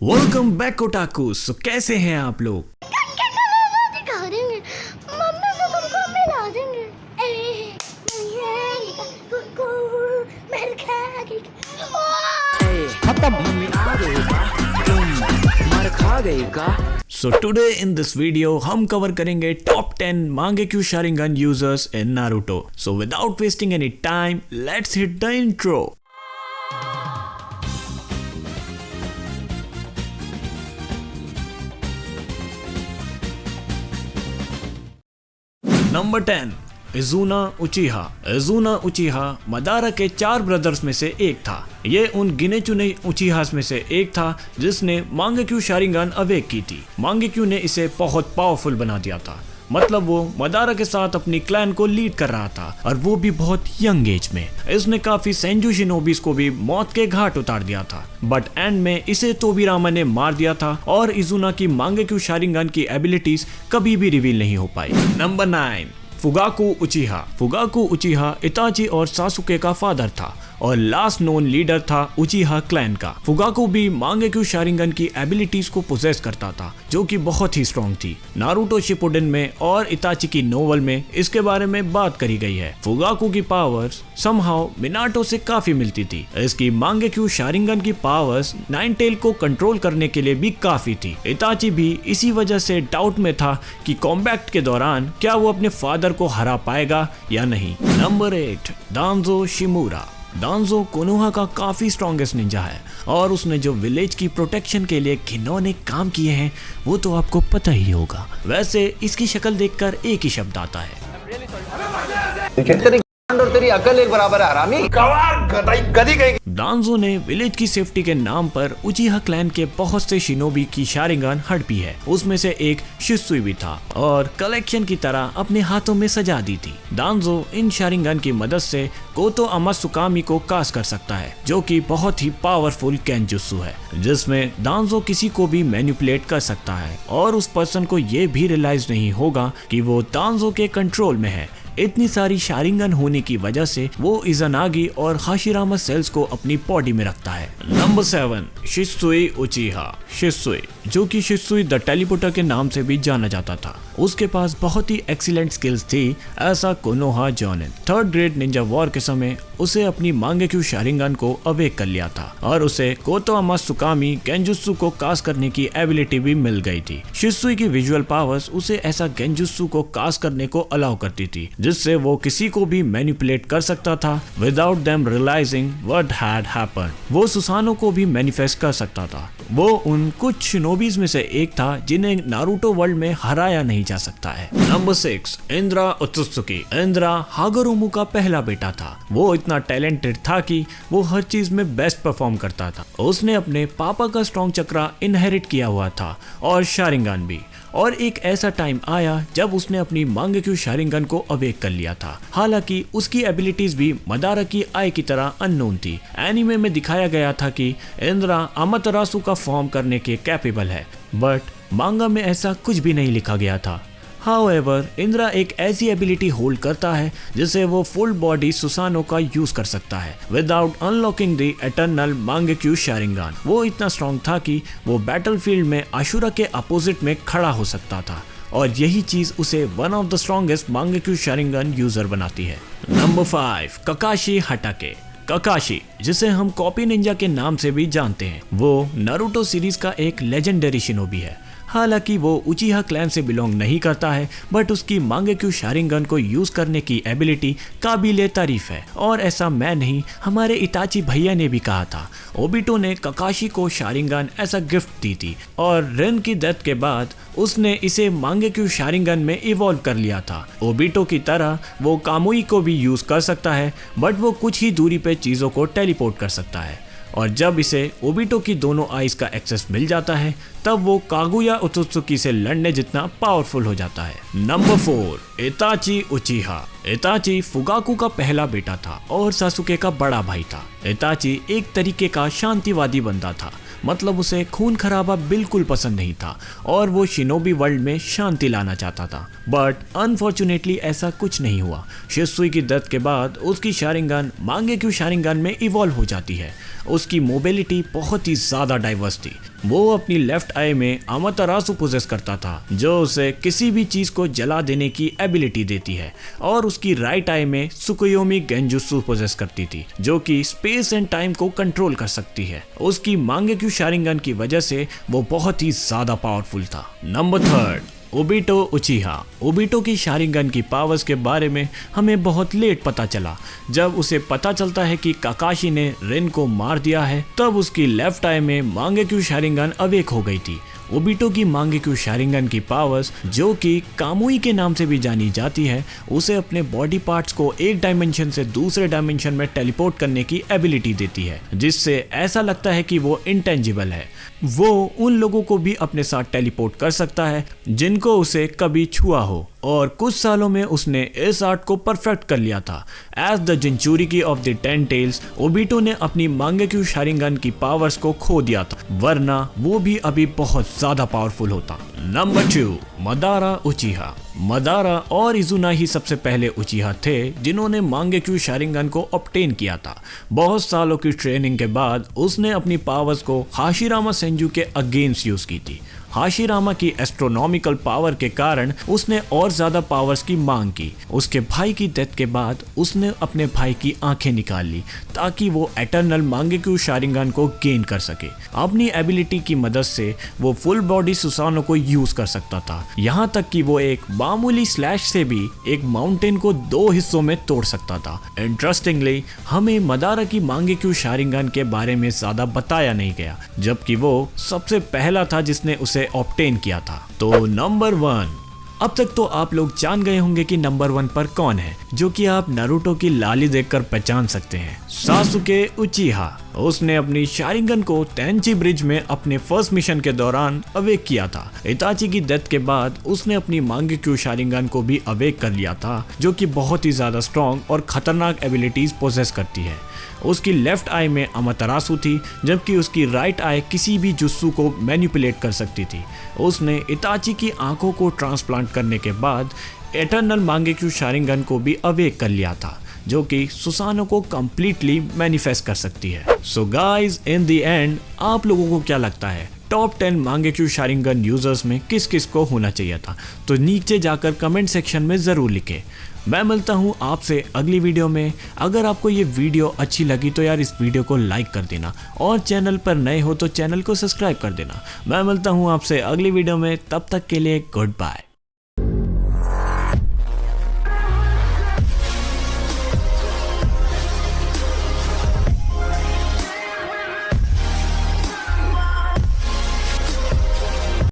Welcome back otaku. सो कैसे हैं आप लोग? दिखा देंगे मम्मी से तुमको मिला देंगे खत्म मम्मी आ गई का तुम मार खा गई का। So today in this video हम कवर करेंगे top 10 Mangekyou Sharingan users in Naruto. So without wasting any time let's hit the intro. Number 10 Izuna Uchiha. Izuna Uchiha Madara के 4 ब्रदर्स में से एक था। ये उन गिने चुने उचिहास में से एक था जिसने मांगेक्यू शारिंगन अवेक की थी। मांगेक्यू ने इसे बहुत पावरफुल बना दिया था। मतलब वो मदारा के साथ अपनी क्लैन को लीड कर रहा था और वो भी बहुत यंग एज में। इसने काफी सेंजू शिनोबिस को भी मौत के घाट उतार दिया था, बट एंड में इसे तोबिरामा ने मार दिया था और इजुना की मांगेक्यू शारिंगन की एबिलिटीज कभी भी रिवील नहीं हो पाई। Number 9 Fugaku Uchiha. Fugaku Uchiha Itachi और सासुके का फादर था और लास्ट नोन लीडर था उचिहा क्लैन का। फुगाकू भी मांगेक्यू शारिंगन की एबिलिटीज को पोजेस करता था जो कि बहुत ही स्ट्रॉन्ग थी। नारुतो शिपुडेन में और इताची की नोवेल में इसके बारे में बात करी गई है। फुगाकू की पावर्स समहाउ मिनाटो से काफी मिलती थी। इसकी मांगेक्यू शारिंगन की पावर्स नाइन टेल को कंट्रोल करने के लिए भी काफी थी। इताची भी इसी वजह से डाउट में था कि कॉम्बैट के दौरान क्या वो अपने फादर को हरा पाएगा या नहीं। नंबर 8 दांजो शिमुरा। दांजो कोनोहा का काफी स्ट्रॉन्गेस्ट निंजा है और उसने जो विलेज की प्रोटेक्शन के लिए घिनौने काम किए हैं वो तो आपको पता ही होगा। वैसे इसकी शक्ल देखकर एक ही शब्द आता है, और तेरी अकल एक बराबर है हरामी। गधी गई। दांजो ने विलेज की सेफ्टी के नाम पर उचिहा क्लैन के बहुत से शिनोबी की शारिंगन हड़पी है। उसमें से एक शित्सुई भी था और कलेक्शन की तरह अपने हाथों में सजा दी थी। दांजो इन शारिंगन की मदद से कोतो अमात्सुकामी को कास्ट कर सकता है जो कि बहुत ही पावरफुल केंजुत्सु है जिसमें दांजो किसी को भी मैनिपुलेट कर सकता है और उस पर्सन को ये भी रियलाइज नहीं होगा कि वो दांजो के कंट्रोल में है। इतनी सारी शारिंगन होने की वजह से वो इज़ानागी और हाशिरामा सेल्स को अपनी बॉडी में रखता है। नंबर 7 शित्सुई उचिहा। शित्सुई जो कि शित्सुई द टेलीपोर्टर के नाम से भी जाना जाता था। उसके पास बहुत ही एक्सीलेंट स्किल्स थी, ऐसा Konoha jonin. 3rd grade ninja war के समय उसे अपनी मांगेक्यू शारिंगन को अवेक कर लिया था और उसे कोतो अमात्सुकामी गेंजुत्सु को कास्ट करने की एबिलिटी भी मिल गई थी। शित्सुई की विजुअल पावर्स उसे ऐसा गेंजुत्सु को कास्ट करने को अलाउ करती थी जिससे वो किसी को भी मैनिपुलेट कर सकता था without them realising what had happened. वो सुसानो को भी मैनिफेस्ट कर सकता था। वो उन कुछ शिनोबीज में से एक था जिन्हें नारुतो वर्ल्ड में हराया नहीं जा सकता है। नंबर 6 इंद्रा ओत्सुकी। इंद्रा हागोरोमु का पहला बेटा था। वो इतना टैलेंटेड था कि वो हर चीज में बेस्ट परफॉर्म करता था। उसने अपने पापा का स्ट्रॉन्ग चक्रा इनहेरिट किया हुआ था और शारिंगन भी। और एक ऐसा टाइम आया जब उसने अपनी मांगेक्यू शारिंगन को अवेक कर लिया था। हालांकि उसकी एबिलिटीज भी मदारा की आई की तरह अननोन थी। एनिमे में दिखाया गया था कि इंद्रा अमातेरासु का फॉर्म करने के कैपेबल है, बट मांगा में ऐसा कुछ भी नहीं लिखा गया था। हाउएवर इंद्रा एक ऐसी एबिलिटी होल्ड करता है जिसे वो फुल बॉडी सुसानो का यूज कर सकता है without unlocking the eternal Mangekyou Sharingan. वो इतना स्ट्रॉन्ग था कि वो बैटलफील्ड में आशुरा के अपोजिट में खड़ा हो सकता था और यही चीज उसे one of the strongest Mangekyou Sharingan user बनाती है। नंबर 5 ककाशी हटाके। ककाशी जिसे हम कॉपी निंजा के नाम से भी जानते हैं, वो नारुतो सीरीज का एक लेजेंडरी शिनोबी है। हालांकि वो उचिहा क्लैन से बिलोंग नहीं करता है, बट उसकी मांगेक्यू शारिंगन को यूज करने की एबिलिटी काबिले तारीफ है। और ऐसा मैं नहीं, हमारे इताची भैया ने भी कहा था। ओबिटो ने ककाशी को शारिंगन ऐसा गिफ्ट दी थी और रेन की डेथ के बाद उसने इसे मांगेक्यू शारिंगन में इवॉल्व कर लिया था। ओबिटो की तरह वो कामुई को भी यूज कर सकता है, बट वो कुछ ही दूरी पे चीजों को टेलीपोर्ट कर सकता है और जब इसे ओबिटो की दोनों आइज का एक्सेस मिल जाता है तब वो कागुया ओत्सुकी से लड़ने जितना पावरफुल हो जाता है। नंबर 4 इताची उचिहा। इताची फुगाकू का पहला बेटा था और सासुके का बड़ा भाई था। इताची एक तरीके का शांतिवादी बंदा था, मतलब उसे खून खराबा बिल्कुल पसंद नहीं था और वो शिनोबी वर्ल्ड में शांति लाना चाहता था, बट अनफॉर्चुनेटली ऐसा कुछ नहीं हुआ। शित्सुई की डेथ के बाद उसकी शारिंगन मांगेक्यू शारिंगन में इवॉल्व हो जाती है उसकी मोबिलिटी बहुत ही ज्यादा डाइवर्स थी। वो अपनी लेफ्ट आई में अमातेरासु पोजेस करता था जो उसे किसी भी चीज को जला देने की एबिलिटी देती है, और उसकी राइट आई में सुकुयोमी गेंजुत्सु पोजेस करती थी जो कि स्पेस एंड टाइम को कंट्रोल कर सकती है। उसकी मांगेक्यू शारिंगन की वजह से वो बहुत ही ज्यादा पावरफुल था। Number 3, Obito उचिहा। ओबिटो की शारिंगन की पावर्स के बारे में हमें बहुत लेट पता चला। जब उसे पता चलता है कि काकाशी ने रिन को मार दिया है, तब उसकी लेफ्ट आई में मांगेक्यू शारिंगन अवेक हो गई थी। ओबिटो की मांगेक्यू शारिंगन की पावर्स, जो कि कामुई के नाम से भी जानी जाती है, उसे अपने बॉडी पार्ट्स को एक डायमेंशन से दूसरे डायमेंशन में टेलीपोर्ट करने की एबिलिटी देती है, जिससे ऐसा लगता है कि वो इंटेंजिबल है। वो उन लोगों को भी अपने साथ टेलीपोर्ट कर सकता है जिनको उसे कभी छुआ हो, और कुछ सालों में उसने इस आर्ट को परफेक्ट कर लिया था। As the jinchuriki of the 10 tails, Obito ने अपनी मांगेक्यू शारिंगन की पावर्स को खो दिया था, वरना वो भी अभी बहुत ज्यादा पावरफुल होता। Number 2, Madara उचिहा। मदारा और इजुना ही सबसे पहले उचिहा थे जिन्होंने मांगेक्यू शारिंगन को ऑब्टेन किया था। बहुत सालों की ट्रेनिंग के बाद उसने अपनी पावर्स को हाशिरामा सेंजू के अगेंस्ट यूज की थी। हाशिरामा की एस्ट्रोनॉमिकल पावर के कारण उसने और ज्यादा पावर्स की मांग की। उसके भाई की डेथ के बाद उसने अपने भाई की आंखें निकाल ली ताकि वो एटर्नल मांगेक्यू शारिंगन को गेन कर सके। अपनी एबिलिटी की मदद से वो फुल बॉडी सुसानो को यूज कर सकता था, यहाँ तक कि वो एक मामूली स्लैश से भी एक माउंटेन को 2 हिस्सों में तोड़ सकता था। इंटरेस्टिंगली, हमें मदारा की मांगेक्यू शारिंगन के बारे में ज्यादा बताया नहीं गया, जबकि वो सबसे पहला था जिसने उसे ऑब्टेन किया था। तो नंबर 1, अब तक तो आप लोग जान गए होंगे कि नंबर 1 पर कौन है, जो कि आप नारुतो की लाली देखकर पहचान सकते हैं। सासुके उचिहा। उसने अपनी शारिंगन को तेंची ब्रिज में अपने फर्स्ट मिशन के दौरान अवेक किया था। इताची की डेथ के बाद उसने अपनी मांगेक्यू शारिंगन को भी अवेक कर लिया था, जो कि बहुत ही ज्यादा स्ट्रॉन्ग और खतरनाक एबिलिटीज पोजेस करती है। उसकी लेफ्ट आई में अमातेरासु थी, जबकि उसकी राइट आई किसी भी जुत्सु को मैनिपुलेट कर सकती थी। उसने इताची की आंखों को ट्रांसप्लांट करने के बाद एटर्नल मांगेक्यू शारिंगन को भी अवेक कर लिया था, जो कि सुसानो को कंप्लीटली मैनिफेस्ट कर सकती है। So guys, in the end आप लोगों को क्या लगता है, टॉप 10 मांगेक्यू शारिंगन यूजर्स में किस किस को होना चाहिए था? तो नीचे जाकर कमेंट सेक्शन में जरूर लिखें। मैं मिलता हूँ आपसे अगली वीडियो में। अगर आपको ये वीडियो अच्छी लगी तो यार इस वीडियो को लाइक कर देना, और चैनल पर नए हो तो चैनल को सब्सक्राइब कर देना। मैं मिलता हूँ आपसे अगली वीडियो में, तब तक के लिए गुड बाय।